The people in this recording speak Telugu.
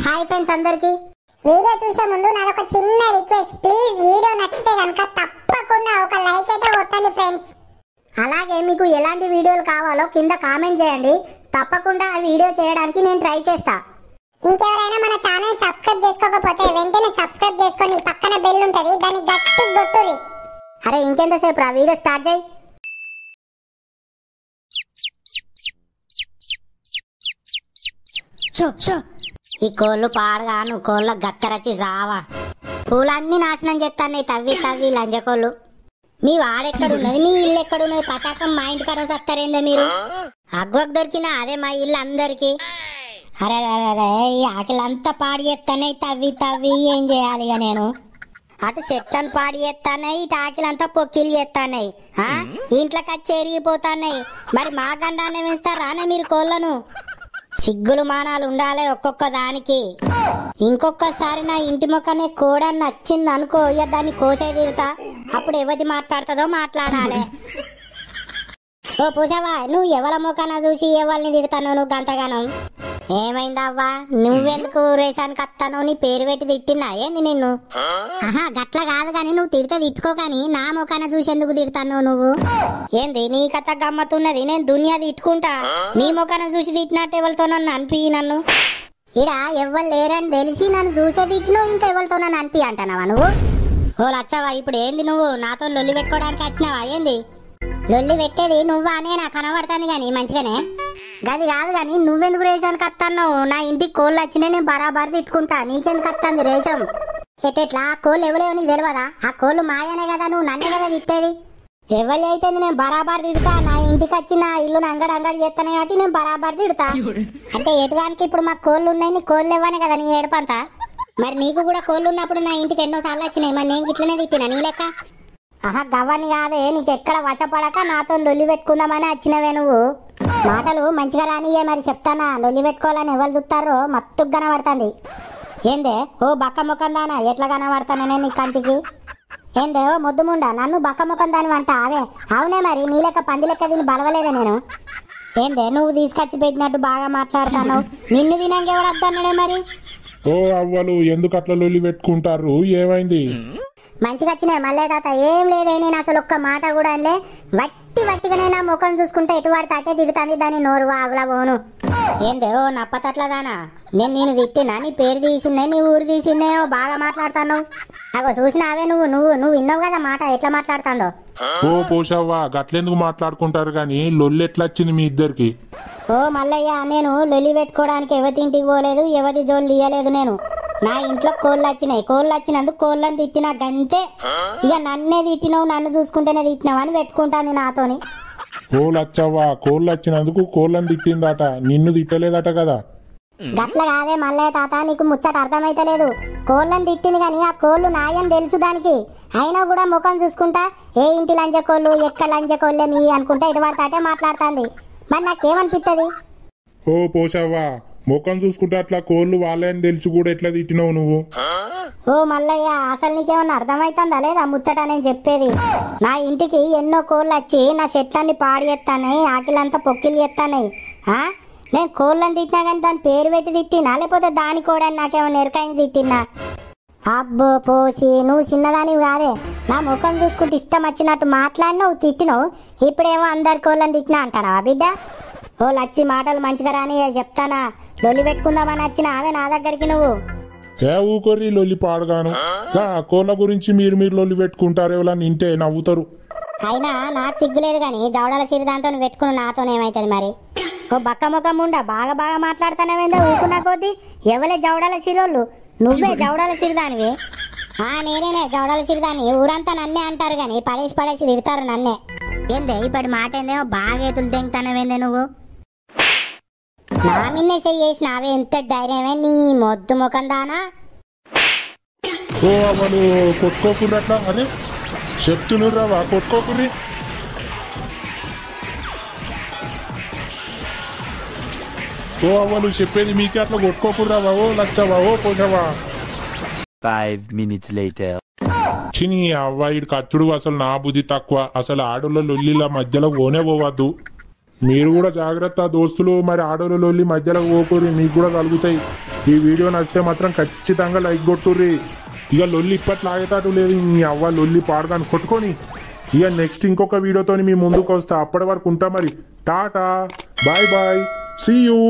హాయ్ ఫ్రెండ్స్ అందరికి వీడియో చూసే ముందు నాదొక చిన్న రిక్వెస్ట్, ప్లీజ్ వీడియో నచ్చితే కనుక తప్పకుండా ఒక లైక్ అయితే కొట్టండి ఫ్రెండ్స్. అలాగే మీకు ఎలాంటి వీడియోలు కావాలో కింద కామెంట్ చేయండి, తప్పకుండా ఆ వీడియో చేయడానికి నేను ట్రై చేస్తా. ఇంకెవరైనా మన ఛానల్ సబ్స్క్రైబ్ చేసుకోకపోతే వెంటనే సబ్స్క్రైబ్ చేసుకొని పక్కన బెల్ ఉంటది, దాన్ని గట్టిగా కొట్టుర్రి. అరే ఇంకెంతసేపు రా, వీడియో స్టార్ట్ చేయి. ఈ కోళ్ళు పాడగాను, కోళ్ళ గక్కరచి జావా పూలన్నీ నాశనం చేస్తాయి. తవ్వి తవ్వి లంజకోళ్ళు. మీ వాడెక్కడున్నది, మీ ఇల్లు ఎక్కడున్నది, పతాకం మా ఇంటి కడ వస్తారేందే మీరు. అగ్వకు దొరికినా అదే మా ఇల్లు అందరికి. అరే అరే ఈ ఆకిలంతా పాడి చేస్తానే, తవ్వి తవ్వి ఏం చేయాలి ఇక నేను. అటు చెట్లను పాడి చేస్తాయి, ఇటు ఆకిలంతా పొక్కిలు చేస్తాయి. ఇంట్లోకి వచ్చి ఎరిగిపోతాయి. మరి మా గండాన్ని వేస్తారానే మీరు కోళ్ళను? సిగ్గులు మానాలు ఉండాలి ఒక్కొక్క దానికి. ఇంకొకసారి నా ఇంటి మొక్కనే కూడా నచ్చింది అనుకో, ఇక దాన్ని కోసే తిడతా. అప్పుడు ఎవరి మాట్లాడుతుందో మాట్లాడాలి. ఓ పూజావా, నువ్వు ఎవరి మొక్కన చూసి ఎవరిని తిడతాను నువ్వు గంతగానం? ఏమైందవ్వా, నువ్వెందుకు రేషానికి వస్తానో నీ పేరు పెట్టి తిట్టినా ఏంది నిన్ను? ఆహా గట్ల కాదు గాని, నువ్వు తిడితే తిట్టుకో కానీ నా మొక్కన చూసి ఎందుకు తిడతాను నువ్వు? ఏంది నీ కథ గమ్మతున్నది? నేను దునియా తిట్టుకుంటా, నీ మొక్కన చూసి తిట్టినట్టు ఎవరితో నన్ను అనిపి. నన్ను ఇడ ఎవ్వరు లేరని తెలిసి నన్ను చూసే తిట్టినో ఇంకా ఎవరితో నన్ను అనిపి అంటున్నావా నువ్వు? ఓ లచ్చవా, ఇప్పుడు ఏంది నువ్వు నాతో లొల్లి పెట్టుకోవడానికి వచ్చినావా ఏంది? లొల్లి పెట్టేది నువ్వా అనే నాకు కనబడుతుంది కానీ మంచిగానే. గది కాదు కానీ నువ్వెందుకు రేషానికి వస్తాను? నా ఇంటికి కోళ్ళు వచ్చినా నేను బరాబర్ తిట్టుకుంటా, నీకెందుకు వస్తుంది రేషం? ఎట్టెట్లా కోళ్ళు ఎవలేవో నీకు తెలియదా? ఆ కోళ్ళు మాయనే కదా, నువ్వు నన్నే కదా తిట్టేది. ఎవరి అయితే నేను బరాబర్ తిడతా. నా ఇంటికి వచ్చి నా ఇల్లుని అంగడి చేస్తానే కాబట్టి నేను బరాబర్ తిడతా. అంటే ఎటుగానికి ఇప్పుడు మాకు కోళ్ళు ఉన్నాయి, నీ కోళ్ళు ఇవ్వనే కదా నీ ఏడుపంతా. మరి నీకు కూడా కోళ్ళు ఉన్నప్పుడు నా ఇంటికి ఎన్నోసార్లు వచ్చినాయి, మరి నేను ఇట్లనే తిట్టినా నీ లెక్క? ఆహా గవ్వని కాదే, నీకు ఎక్కడ వశపడక నాతో లొల్లి పెట్టుకుందామని వచ్చినవే నువ్వు. మాటలు మంచిగా రానియే మరి చెప్తానా. లొల్లి పెట్టుకోవాలని ఎవరు చూస్తారో మత్తుకు కనబడుతుంది. ఏందే ఓ బక్క ముఖం దానా, ఎట్లా కనబడతానే నీ కంటికి? ఏందే ఓ ముద్దుముండా, నన్ను బక్క ముఖం దాని వంట అవే? అవునే మరి, నీ లెక్క పంది లెక్క దీన్ని బలవలేదే నేను. ఏందే నువ్వు తీసుకొచ్చి పెట్టినట్టు బాగా మాట్లాడతాను, నిన్ను తినంగా ఎవడు వద్దన్నాడే మరి? ఓ అవ్వలు ఎందుకు అట్లా లొల్లి పెట్టుకుంటారు, ఏమైంది? మంచిగా వచ్చినాయి మళ్ళీ తాత. ఏం లేదే, నేను అసలు ఒక్క మాట కూడా అనలే. వట్టిగానే నా ముఖం చూసుకుంటే ఎటు వాడితే అట్టే తిడుతుంది, దాన్ని నోరు వాగులా పోను. ఏందే ఓ నప్పతట్లదానా, నేను తిట్టినా? నీ పేరు తీసిందే, నీ ఊరు తీసిందే, బాగా మాట్లాడతాను. అగో చూసినావే నువ్వు నువ్వు నువ్వు విన్నావు కదా మాట ఎట్లా మాట్లాడుతుందో. ఓ పోషవ్వా, గట్లెందుకు మాట్లాడుకుంటారు గాని లొల్లి ఎట్లా వచ్చింది మీ ఇద్దరికి? ఓ మల్లయ్య, నేను లొల్లి పెట్టుకోవడానికి ఎవరి ఇంటికి పోలేదు, ఎవరి జోలు తీయలేదు. నేను నా ఇంట్లో కోళ్ళు వచ్చినాయి, కోళ్ళు వచ్చినందుకు కోళ్ళని తిట్టినా గంతే. ఇక నన్నే తిట్టినావు, నన్ను చూసుకుంటేనే తిట్టినావు అని పెట్టుకుంటాను నాతోని. కోళ్ళు వచ్చావా, కోళ్ళు వచ్చినందుకు కోళ్ళని తిట్టిందట, నిన్ను తిట్టలేదట కదా? గట్ల కాదే మల్లయ్య తాత, నీకు ముచ్చట అర్థమైతలేదు. కోళ్ళని తిట్టింది కానీ ఆ కోళ్ళు నాయని తెలుసు దానికి. అయినా కూడా ముఖం చూసుకుంటా ఏ ఇంటి లంజ కోళ్ళు ఎక్కడ లంజ కోళ్ళే మీ అనుకుంటా ఇటు పడితే మాట్లాడుతుంది. మరి నాకేమనిపిస్తుంది? ఓ పోషవ్వా, ముఖం చూసుకుంటే అట్లా కోళ్ళు వాళ్ళే అని తెలిసి కూడా ఎట్లా తిట్టినావు నువ్వు? ఓ మల్లయ్య, అసలు నీకేమన్నా అర్థమైతుందా లేదా ముచ్చట నేను చెప్పేది? నా ఇంటికి ఎన్నో కోళ్ళు వచ్చి నా చెట్లన్నీ పాడు చేస్తాయి, ఆకిలంతా పొక్కిలు చేస్తాయి. నేను కోళ్ళని తిట్టినా కానీ దాని పేరు పెట్టి తిట్టినా, లేకపోతే దాని కూడా నాకేమన్నా ఎరకాయని తిట్టినా? అబ్బో పోసి, నువ్వు చిన్నదానివి కాదే. నా ముఖం చూసుకుంటే ఇష్టం వచ్చినట్టు మాట్లాడినావు, తిట్టినావు. ఇప్పుడేమో అందరి కోళ్ళని తిట్టినా అంటానా బిడ్డ? ఓ లచ్చి, మాటలు మంచిగా రాని చెప్తానా. లొల్లి పెట్టుకుందామని వచ్చిన ఆమె నా దగ్గరికి నువ్వు. ఏ ఊకొర్రి లొల్లి పాడగాను, కోళ్ళ గురించి మీరు లొల్లి పెట్టుకుంటారు, ఎవరన్నా ఇంటే నవ్వుతారు. అయినా నాకు సిగ్గులేదు కానీ జవడాల సిరి దాంతో పెట్టుకుని నాతోనేమైతుంది మరి? ఓ బక్క ముఖం ఉండా, బాగా మాట్లాడుతానేవేందో ఊకున్నా కొద్దీ. ఎవలే జవడాల సిరోళ్ళు? నువ్వే జవడాల సిరిదానివి. నేనే జవడాల సిరిదాన్ని. ఊరంతా నన్నే అంటారు కానీ పడేసి తిడతారు నన్నే. ఏందే ఇప్పటి మాట ఏందేమో బాగా ఎతులు తెంగుతానవేందే నువ్వు? నా మిన్నే చేసిన అవే ఎంత ధైర్యమే నీ మొద్దు ముఖం దానా? ఓ అవ్వలు కొట్టుకోకుండా అట్లా అదే చెప్తునురావా, కొట్టుకోకుర్రి. ఓ అవ్వలు చెప్పేది మీకే, అట్లా కొట్టుకోకుర్రావా. ఓ లచ్చవా, ఓ పోషవా. 5 minutes later. చిని అవ్వ, ఇటు కచ్చుడు అసలు నా బుద్ధి తక్కువ. అసలు ఆడోళ్ళ లొల్లిల మధ్యలో పోనే పోవద్దు. మీరు కూడా జాగ్రత్త దోస్తులు, మరి ఆడోళ్ళు లొల్లి మధ్యలో పోకుర్రి, మీకు కూడా కలుగుతాయి. ఈ వీడియో నచ్చితే మాత్రం ఖచ్చితంగా లైక్ కొట్టుర్రి. ఇక లొల్లి ఇప్పట్లో ఆగేటాటు లేదు, మీ అవ్వ లొల్లి పాడగాను కొట్టుకొని. ఇక నెక్స్ట్ ఇంకొక వీడియోతో మీ ముందుకు వస్తా. అప్పటి వరకు ఉంటా మరి. టాటా, బాయ్ బాయ్, సీ యూ.